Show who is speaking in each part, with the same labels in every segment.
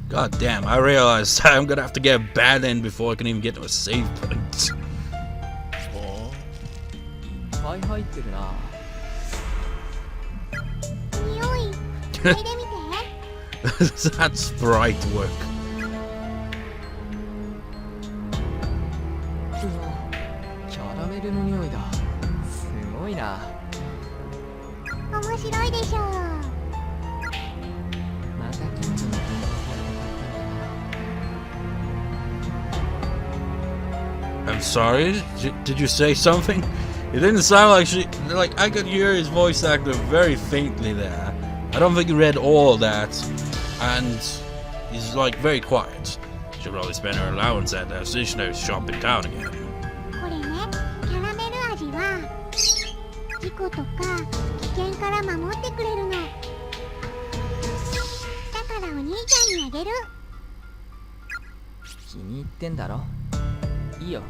Speaker 1: God damn, I realized I'm gonna have to get a bad end before I can even get to a save point.
Speaker 2: おいっぱい入ってるな。
Speaker 3: 匂い嗅いでみて。
Speaker 1: That's bright work.
Speaker 2: うわ、キャラメルの匂いだ。すごいな。
Speaker 3: 面白いでしょう。
Speaker 2: また近所の
Speaker 1: I'm sorry, did you say something? It didn't sound like like I could hear his voice actor very faintly there. I don't think he read all that, and he's like very quiet. She'll probably spend her allowance at the stationery shop in town again.
Speaker 3: これね、キャラメル味は事故とか危険から守ってくれるの。だからお兄ちゃんにあげる。
Speaker 2: 気に入ってんだろ。いいよ、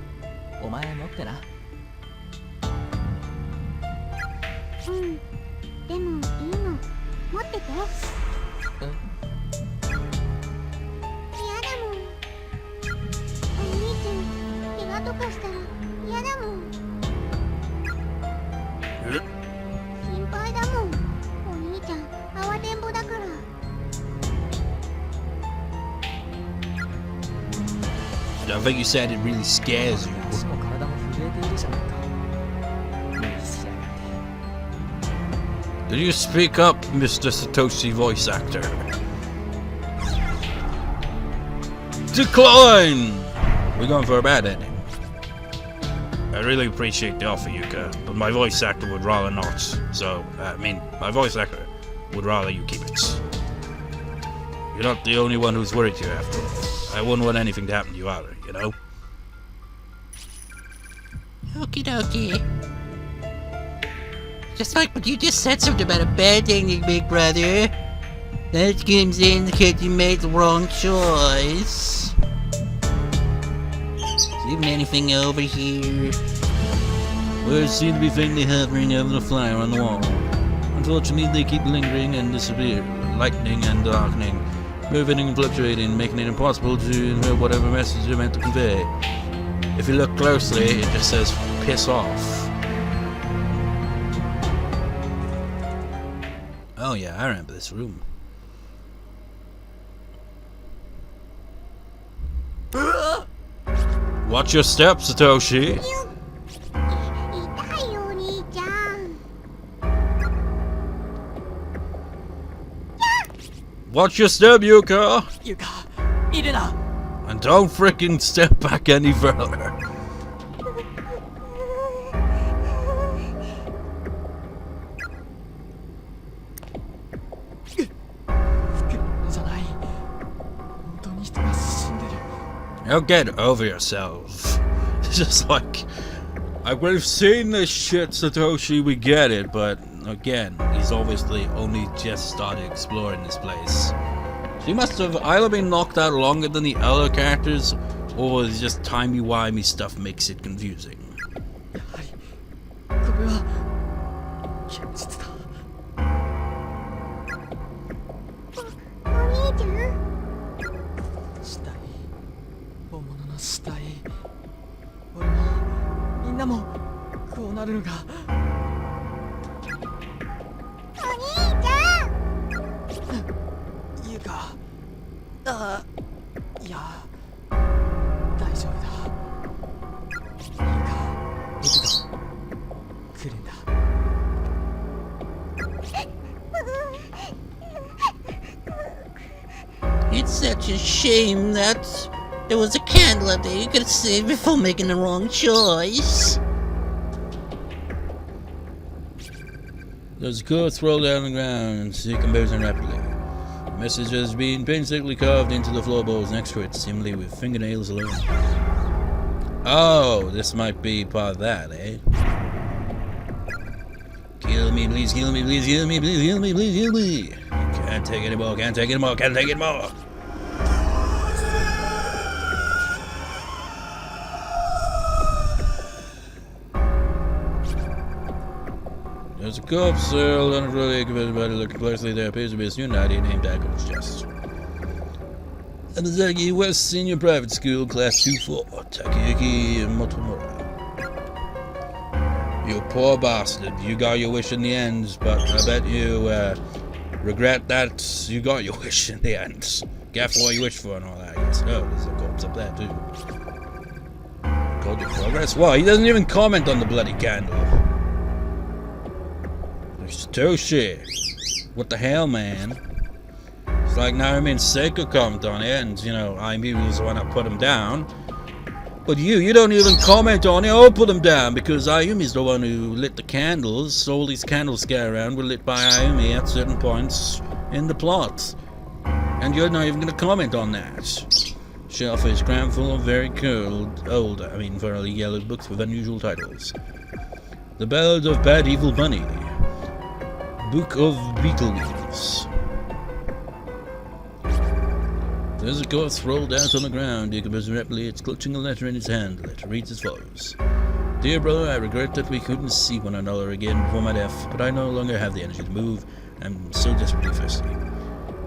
Speaker 2: お前持ってな。
Speaker 3: うん、でもいいの。持ってて。
Speaker 2: うん。
Speaker 3: 嫌だもん。お兄ちゃん、怪我とかしたら嫌だもん。心配だもん。お兄ちゃん、慌てんぼだから。
Speaker 1: I think you said it really scares you.
Speaker 2: 足も体も震えているじゃないか。無理しやがって。
Speaker 1: Did you speak up, Mr. Satoshi voice actor? Decline! We're going for a bad ending. I really appreciate the offer, Yuka, but my voice actor would rather not. So, my voice actor would rather you keep it. You're not the only one who's worried here, after all. I wouldn't want anything to happen to you either, you know?
Speaker 4: Okie dokie. Just like what you just said something about a bad ending, big brother. That comes in because you made the wrong choice. Is even anything over here?
Speaker 1: Words seem to be faintly hovering over the flyer on the wall. Unfortunately, they keep lingering and disappear, lightening and darkening, moving and fluctuating, making it impossible to know whatever message they're meant to convey. If you look closely, it just says, piss off. Oh yeah, I remember this room. Watch your step, Satoshi.
Speaker 3: 痛いよお兄ちゃん。
Speaker 1: Watch your step, Yuka.
Speaker 2: ゆか、いるな。
Speaker 1: And don't freaking step back any further.
Speaker 2: じゃない。本当に人が死んでる。
Speaker 1: Now get over yourself. It's just like, we've seen this shit, Satoshi, we get it, but again, he's obviously only just started exploring this place. So he must have either been knocked out longer than the other characters, or it's just timey-wimey stuff makes it confusing.
Speaker 2: やはりこれは現実だ。
Speaker 3: お兄ちゃん。
Speaker 2: 死体、本物の死体。俺もみんなもこうなるのか。
Speaker 3: お兄ちゃん。
Speaker 2: ゆか、ああ、いや、大丈夫だ。ゆか、行くぞ。来るんだ。
Speaker 4: It's such a shame that there was a candle up there you could have saved before making the wrong choice.
Speaker 1: There's a corpse rolled down on the ground and decomposing rapidly. The message has been painstakingly carved into the floorboards next to it, seemingly with fingernails alone. Oh, this might be part of that, eh? Kill me, please, kill me, please, kill me, please, kill me, please, kill me. Can't take it more, can't take it more, can't take it more. There's a corpse held on a really converted body. Looking closely, there appears to be a student ID named Echo's chest. Amazaki West Senior Private School, Class 2-4, Takayuki Motomura. You poor bastard. You got your wish in the end, but I bet you regret that you got your wish in the end. Careful what you wish for and all that, I guess. Oh, there's a corpse up there too. Code of progress? What? He doesn't even comment on the bloody candle. Satoshi. What the hell, man? It's like Naomi and Seiko comment on it, and, you know, Aimi was the one that put him down. But you don't even comment on it or put him down, because Ayumi's the one who lit the candles. So all these candles go around were lit by Ayumi at certain points in the plot. And you're not even going to comment on that. Shelf is crammed full of very thoroughly yellowed books with unusual titles. The Ballad of Bad Evil Bunny. Book of Beetlejuice. There's a corpse rolled out on the ground. Yuka rapidly, it's clutching a letter in its hand. The letter reads as follows. Dear brother, I regret that we couldn't see one another again before my death, but I no longer have the energy to move. I'm so desperately thirsty.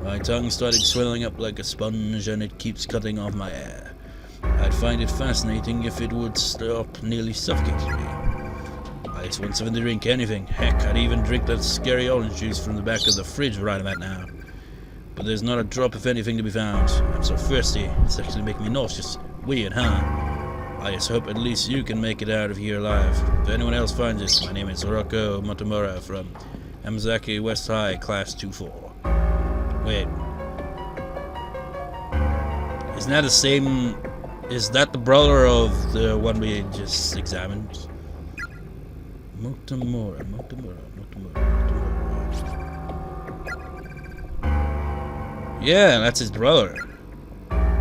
Speaker 1: My tongue started swelling up like a sponge, and it keeps cutting off my air. I'd find it fascinating if it would stop nearly suffocating me. I just want something to drink, anything. Heck, I'd even drink that scary orange juice from the back of the fridge right about now. But there's not a drop of anything to be found. I'm so thirsty, it's actually making me nauseous. Weird, huh? I just hope at least you can make it out of here alive. If anyone else finds this, my name is Rocco Motomura from Amazaki West High, Class 2-4. Wait. Isn't that the same... Is that the brother of the one we just examined? Motomura. Yeah, that's his brother.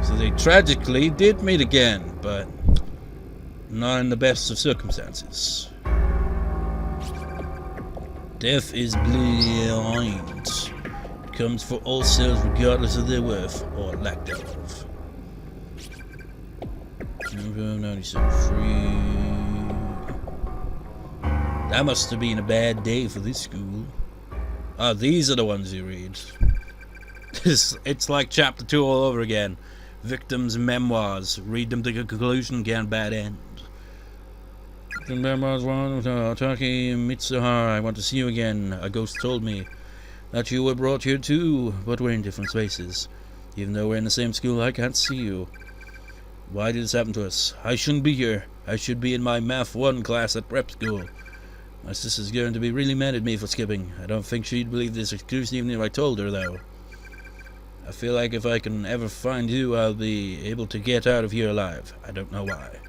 Speaker 1: So they tragically did meet again, but not in the best of circumstances. Death is blind. It comes for all souls regardless of their worth or lack thereof. 97 That must have been a bad day for this school. Ah, these are the ones you read. It's like chapter 2 all over again. Victims' memoirs. Read them to the conclusion, again, bad end. Memoirs 1, Taki Mitsuhara, I want to see you again. A ghost told me that you were brought here too, but we're in different spaces. Even though we're in the same school, I can't see you. Why did this happen to us? I shouldn't be here. I should be in my Math 1 class at prep school. My sister's going to be really mad at me for skipping. I don't think she'd believe this excuse even if I told her, though. I feel like if I can ever find you, I'll be able to get out of here alive. I don't know why.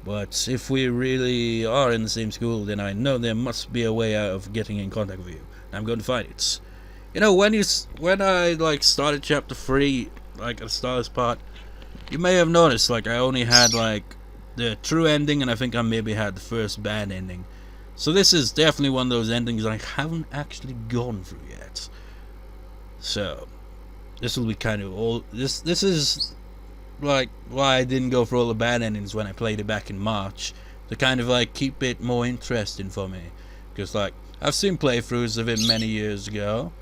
Speaker 1: But if we really are in the same school, then I know there must be a way out of getting in contact with you. I'm going to find it. You know, when I started chapter 3, like at the start of this part, you may have noticed like I only had like the true ending, and I think I maybe had the first bad ending. So this is definitely one of those endings I haven't actually gone through yet. So this will be kind of all. This is like why I didn't go for all the bad endings when I played it back in March, to kind of like keep it more interesting for me. Because like I've seen playthroughs of it many years ago,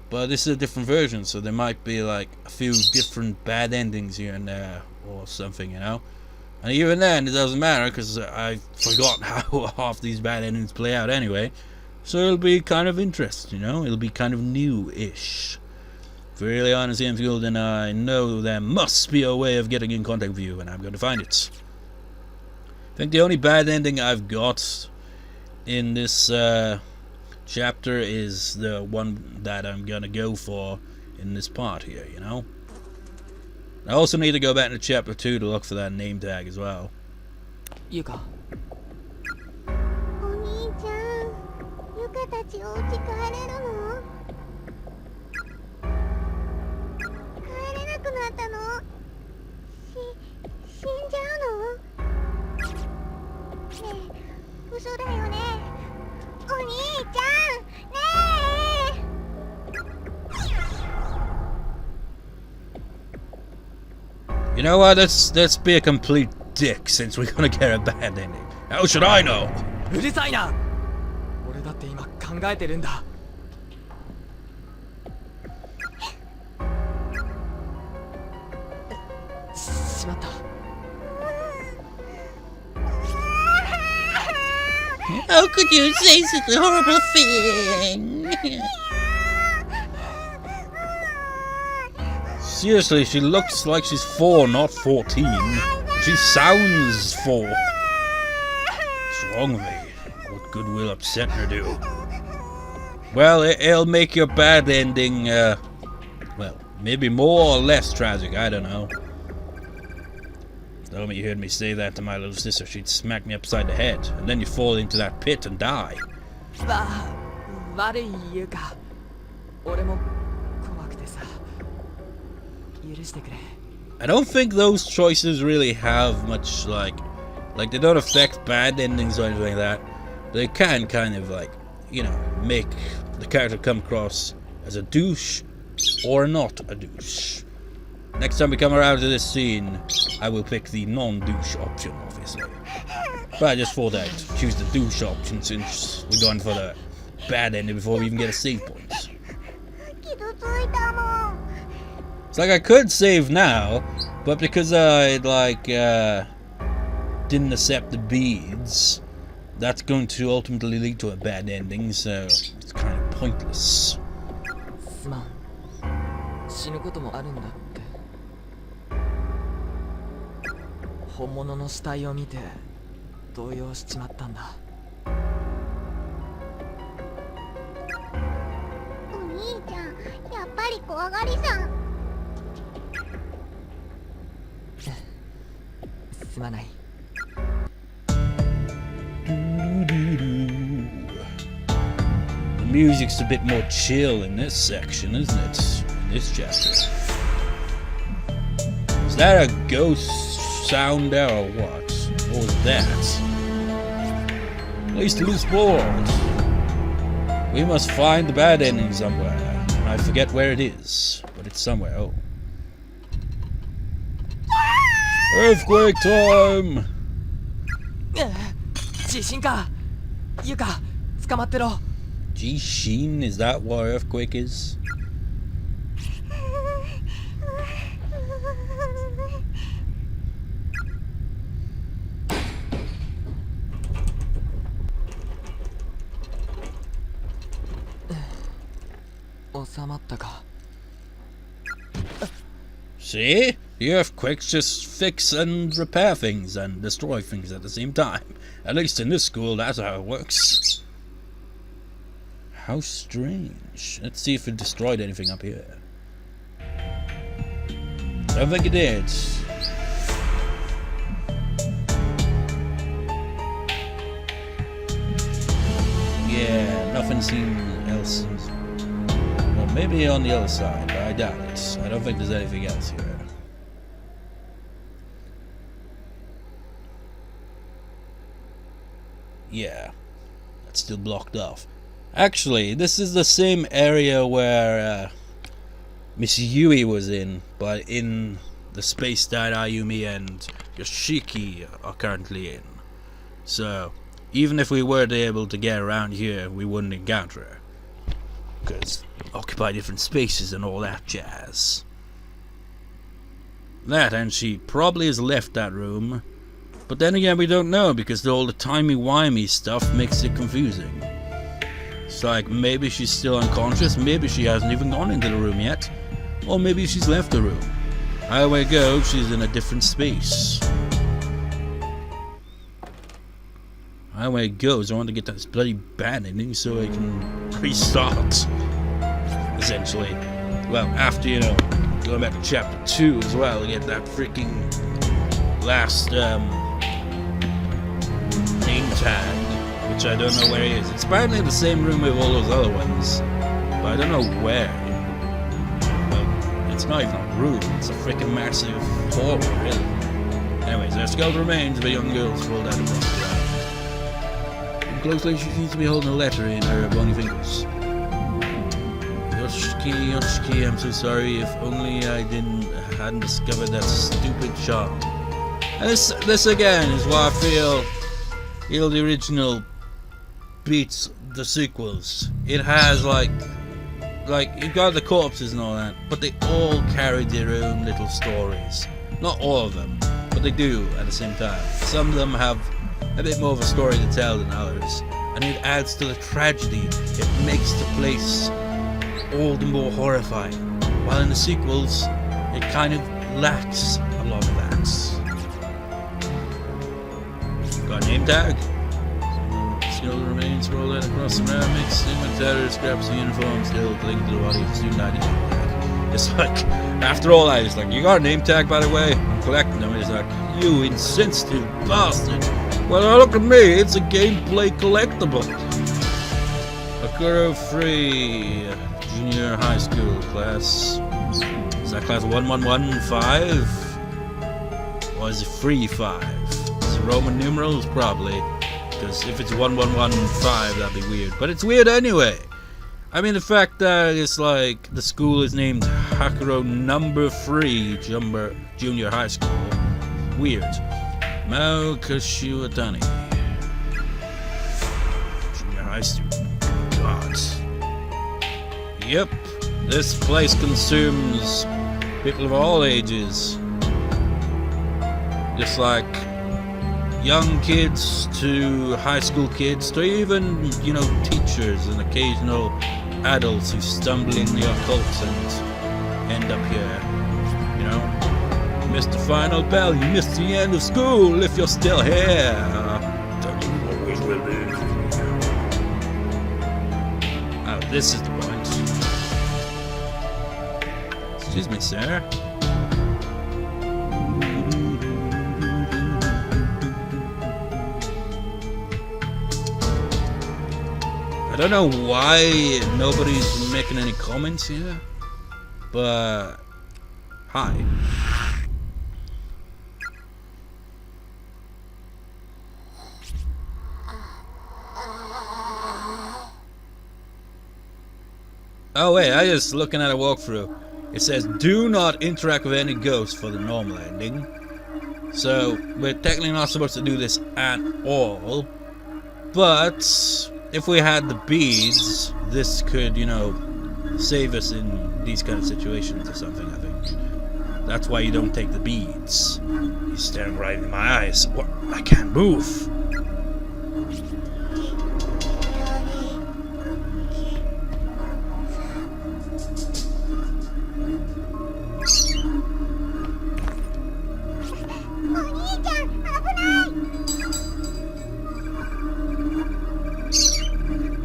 Speaker 1: but this is a different version, so there might be like a few different bad endings here and there or something, you know. And even then, it doesn't matter because I forgot how half these bad endings play out anyway. So it'll be kind of interesting, you know. It'll be kind of new-ish. If we really are in the same school, then I know there must be a way of getting in contact with you, and I'm going to find it. I think the only bad ending I've got in this chapter is the one that I'm going to go for in this part here, you know. I also need to go back into chapter 2 to look for that name tag as well.
Speaker 2: Yuka.
Speaker 3: お兄ちゃん、ゆかたちお家帰れるの？帰れなくなったの？死んじゃうの？ねえ、嘘だよね？お兄ちゃん、ねえ。
Speaker 1: You know what? Let's be a complete dick since we're gonna get a bad ending. How should I know?
Speaker 2: うるさいな。俺だって今考えてるんだ。しまった。
Speaker 4: How could you say such a horrible thing?
Speaker 1: Seriously, she looks like she's 4, not 14. She sounds 4. What's wrong with me? What good will upsetting her do? Well, it'll make your bad ending, well, maybe more or less tragic, I don't know. The moment you heard me say that to my little sister, she'd smack me upside the head, and then you fall into that pit and die.
Speaker 2: 悪いユカ。俺も怖くてさ。許してくれ。
Speaker 1: I don't think those choices really have much, like they don't affect bad endings or anything like that. They can kind of, like, you know, make the character come across as a douche or not a douche. Next time we come around to this scene, I will pick the non-douche option, obviously. But I just thought I'd choose the douche option since we're going for the bad ending before we even get a save point.
Speaker 3: 傷ついたもん。
Speaker 1: It's like I could save now, but because I, like, didn't accept the beads, that's going to ultimately lead to a bad ending, so it's kind of pointless.
Speaker 2: すまん。死ぬこともあるんだって。本物の死体を見て動揺しちまったんだ。
Speaker 3: お兄ちゃん、やっぱり怖がりさん。
Speaker 2: すまない。
Speaker 1: The music's a bit more chill in this section, isn't it? In this chapter. Is that a ghost sound there or what? What was that? Place the loose boards. We must find the bad ending somewhere. I forget where it is, but it's somewhere. Oh. Earthquake time!
Speaker 2: 地震か。ユカ、捕まってろ。
Speaker 1: G-Sheen, is that what earthquake is?
Speaker 2: 収まったか。
Speaker 1: See? The earthquakes just fix and repair things and destroy things at the same time. At least in this school, that's how it works. How strange. Let's see if it destroyed anything up here. I don't think it did. Yeah, nothing else. Well, maybe on the other side, but I doubt it. I don't think there's anything else here. Yeah, that's still blocked off. Actually, this is the same area where Miss Yui was in, but in the space that Ayumi and Yoshiki are currently in. So, even if we were able to get around here, we wouldn't encounter her. Because occupy different spaces and all that jazz. That, and she probably has left that room. But then again, we don't know, because all the timey-wimey stuff makes it confusing. It's like, maybe she's still unconscious, maybe she hasn't even gone into the room yet, or maybe she's left the room. Either way it goes, she's in a different space. Either way it goes, I want to get this bloody bad ending so I can restart, essentially. Well, after, you know, going back to chapter 2 as well, to get that freaking last, name tag, which I don't know where it is. It's apparently in the same room with all those other ones, but I don't know where. Well, it's not even a room, it's a freaking massive hall, really. Anyways, their skeletal remains of a young girl fall down across the ground. And closely, she seems to be holding a letter in her bony fingers. Yoshiki, I'm so sorry. If only I hadn't discovered that stupid charm. And this again is why I feel the original beats the sequels. It has like you've got the corpses and all that, but they all carry their own little stories. Not all of them, but they do at the same time. Some of them have a bit more of a story to tell than others, and it adds to the tragedy. It makes the place all the more horrifying, while in the sequels, it kind of lacks a lot of that. Got a name tag? Skeletal remains rolled out across ceramics, cemetery, scraps of uniform still clinging to the body of student ID. It's like, after all that, it's like, you got a name tag, by the way? I'm collecting them. It's like, you insensitive bastard. Well, look at me, it's a gameplay collectible. Akuro Free, junior high school class. Is that class 1115? Or is it 35? Is it Roman numerals? Probably. Because if it's 1115, that'd be weird. But it's weird anyway. I mean, the fact that it's like the school is named Hakuro Number 3 Junior High School. Weird. Mao Kashiwatani. Junior high student. God. Yep. This place consumes people of all ages. Just like young kids to high school kids to even, you know, teachers and occasional adults who stumble in the occult and end up here. You know, you missed the final bell, you missed the end of school if you're still here. Don't you always will be. Oh, this is the point. Excuse me, sir. I don't know why nobody's making any comments here, but hi. Oh wait, I just looking at a walkthrough. It says do not interact with any ghosts for the normal ending. So we're technically not supposed to do this at all, but if we had the beads, this could, you know, save us in these kind of situations or something, I think. That's why you don't take the beads. He's staring right in my eyes. What? I can't move.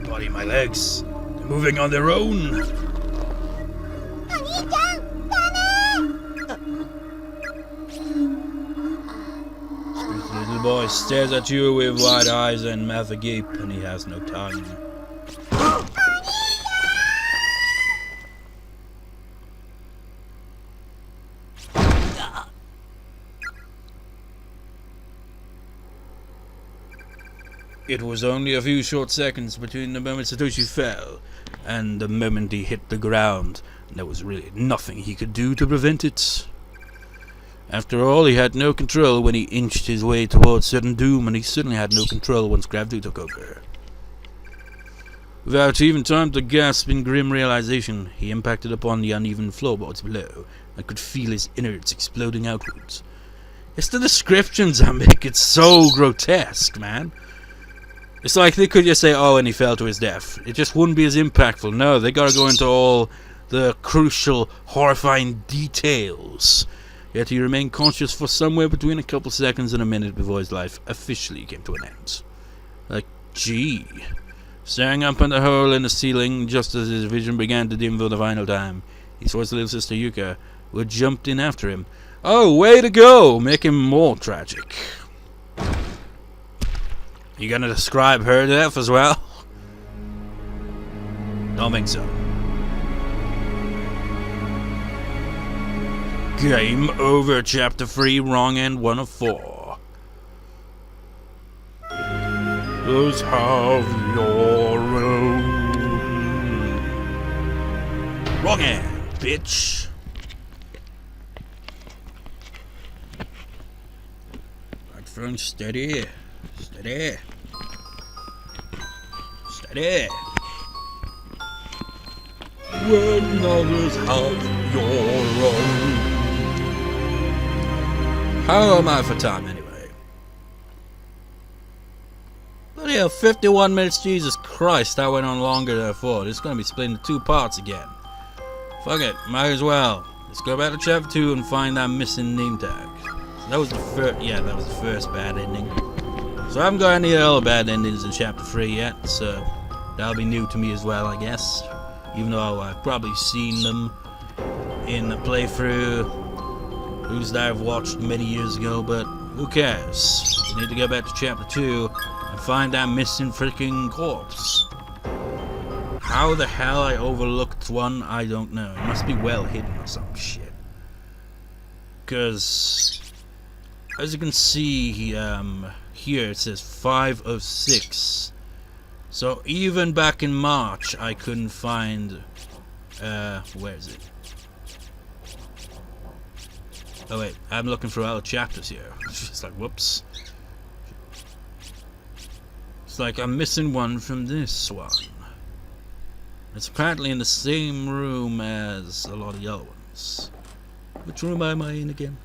Speaker 1: Buddy, my legs. They're moving on their own. The little boy stares at you with wide eyes and mouth agape, and he has no tongue. It was only a few short seconds between the moment Satoshi fell and the moment he hit the ground, and there was really nothing he could do to prevent it. After all, he had no control when he inched his way towards certain doom, and he certainly had no control once gravity took over. Without even time to gasp in grim realization, he impacted upon the uneven floorboards below and could feel his innards exploding outwards. It's the descriptions that make it so grotesque, man. It's like they could just say, oh, and he fell to his death. It just wouldn't be as impactful. No, they gotta go into all the crucial, horrifying details. Yet he remained conscious for somewhere between a couple seconds and a minute before his life officially came to an end. Like, gee. Staring up at the hole in the ceiling, just as his vision began to dim for the final time, he saw his little sister Yuka, who had jumped in after him. Oh, way to go! Make him more tragic. You gonna describe her death as well? Don't think so. Game over, Chapter 3, wrong end 1 of 4. Let's have your own. Wrong end, bitch. Microphone steady. Steady. Steady. When others have your own. How am I for time anyway? Bloody hell, 51 minutes, Jesus Christ, that went on longer than I thought. It's gonna be split into 2 parts again. Fuck it, might as well. Let's go back to chapter 2 and find that missing name tag. So that was the first, yeah, that was the first bad ending. So I haven't got any other bad endings in chapter 3 yet, so that'll be new to me as well, I guess. Even though I've probably seen them in a playthrough whose that I've watched many years ago, but who cares? We need to go back to chapter 2 and find that missing freaking corpse. How the hell I overlooked one, I don't know. It must be well hidden or some shit. Because, as you can see, here it says 5 of 6. So even back in March, I couldn't find, where is it? Oh wait, I'm looking for other chapters here. It's just like, whoops. It's like I'm missing one from this one. It's apparently in the same room as a lot of the other ones. Which room am I in again?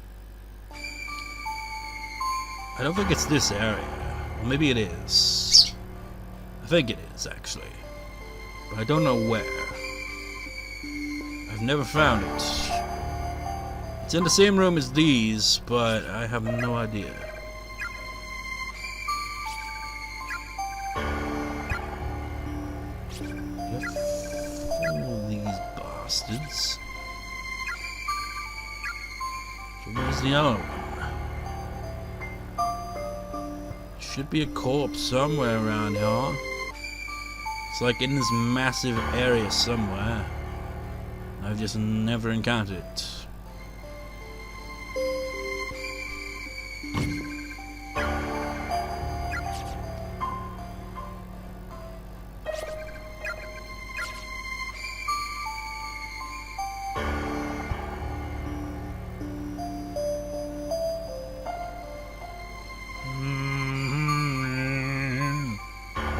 Speaker 1: I don't think it's this area. Well, maybe it is. I think it is, actually. But I don't know where. I've never found it. It's in the same room as these, but I have no idea. Fool these bastards. So where's the other one? Should be a corpse somewhere around here. It's like in this massive area somewhere. I've just never encountered it.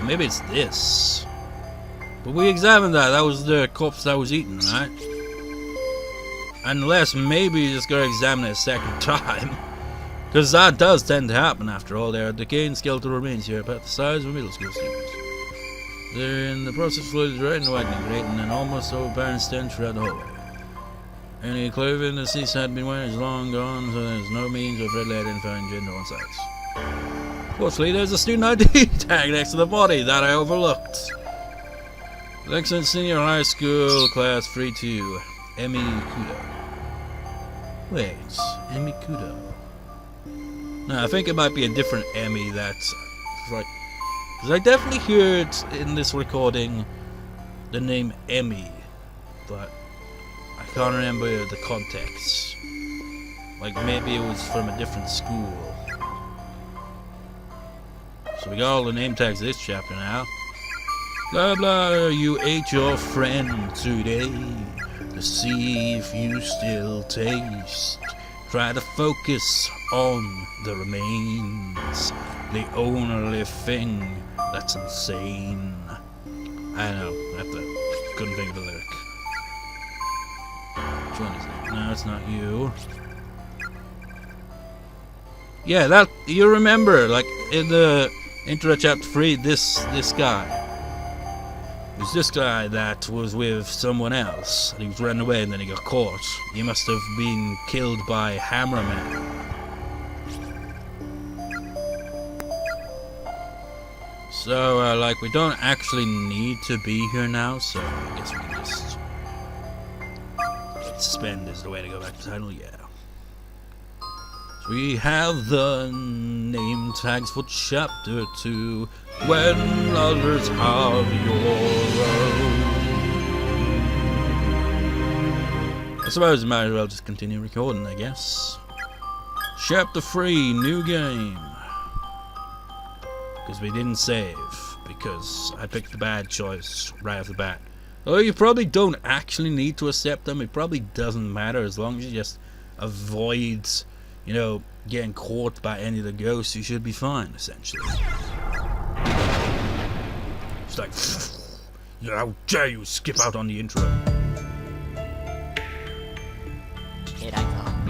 Speaker 1: Maybe it's this. But we examined that. That was the corpse that was eaten, right? Unless maybe you just gotta examine it a second time. Because that does tend to happen after all. There are decaying skeletal remains here about the size of a middle school student. They're in the process of fluid right and whitening, creating an almost overpowering stench throughout the hallway. Any clothing the deceased had been wearing is long gone, so there's no means of readily identifying gender on sight. Fortunately, there's a student ID tag next to the body that I overlooked. Lexington Senior High School, Class 3-2, Emmy Kudo. Wait, Emmy Kudo. No, I think it might be a different Emmy that's like... Because I definitely heard in this recording the name Emmy, but I can't remember the context. Like maybe it was from a different school. So we got all the name tags of this chapter now. Blah blah, you ate your friend today to see if you still taste. Try to focus on the remains, the only thing that's insane. I know, couldn't think of the lyric. Which one is it? No, it's not you. Yeah, that, you remember, like, in the intro chapter 3, this guy. It was this guy that was with someone else, and he was running away and then he got caught. He must have been killed by Hammerman. So, like, we don't actually need to be here now, so I guess we can just... suspend is the way to go back to the title, yeah. So we have the name tags for chapter 2, when others have your own. I suppose I might as well just continue recording, I guess. Chapter 3, new game. Because we didn't save, because I picked the bad choice right off the bat. Oh, you probably don't actually need to accept them. It probably doesn't matter as long as you just avoid, you know, getting caught by any of the ghosts. You should be fine, essentially. It's like, how dare you skip out on the intro?
Speaker 2: Here I come.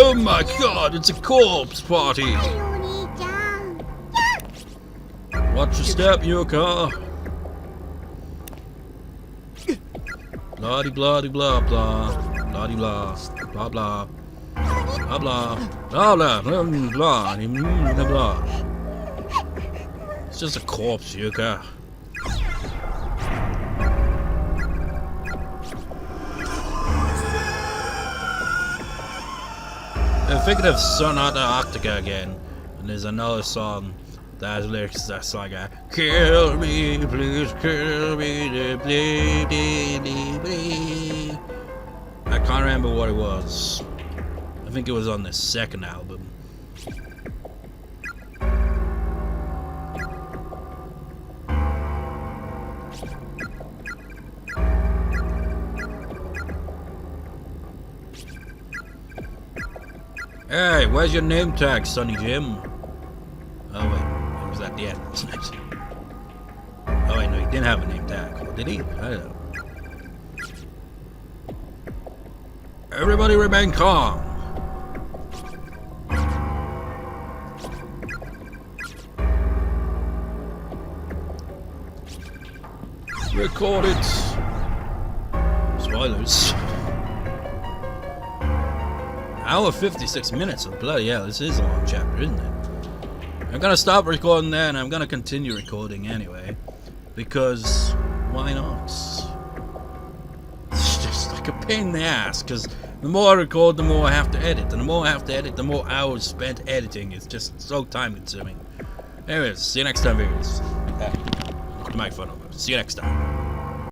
Speaker 1: Oh my god, it's a corpse party!
Speaker 3: はいお兄ちゃん。
Speaker 1: Watch your step, Yuka! Blah de blah de blah blah. Blah de blah. Blah blah. Blah blah. Blah blah. Blah blah. Blah blah. It's just a corpse, Yuka. I'm thinking of Sonata Arctica again, and there's another song that has lyrics that's like a kill me, please kill me, blee, blee, blee, blee. I can't remember what it was. I think it was on the second album. Hey, where's your name tag, Sonny Jim? Oh wait, it was at the end. Oh wait, no, he didn't have a name tag. Or did he? I don't know. Everybody remain calm. Record it. Spoilers. Hour 56 minutes. Oh, bloody hell, this is a long chapter, isn't it? I'm gonna stop recording there, and I'm gonna continue recording anyway, because why not? It's just like a pain in the ass, because the more I record, the more I have to edit, and the more I have to edit, the more hours spent editing. It's just so time consuming. Anyways, see you next time, viewers. Knock the microphone over. See you next time.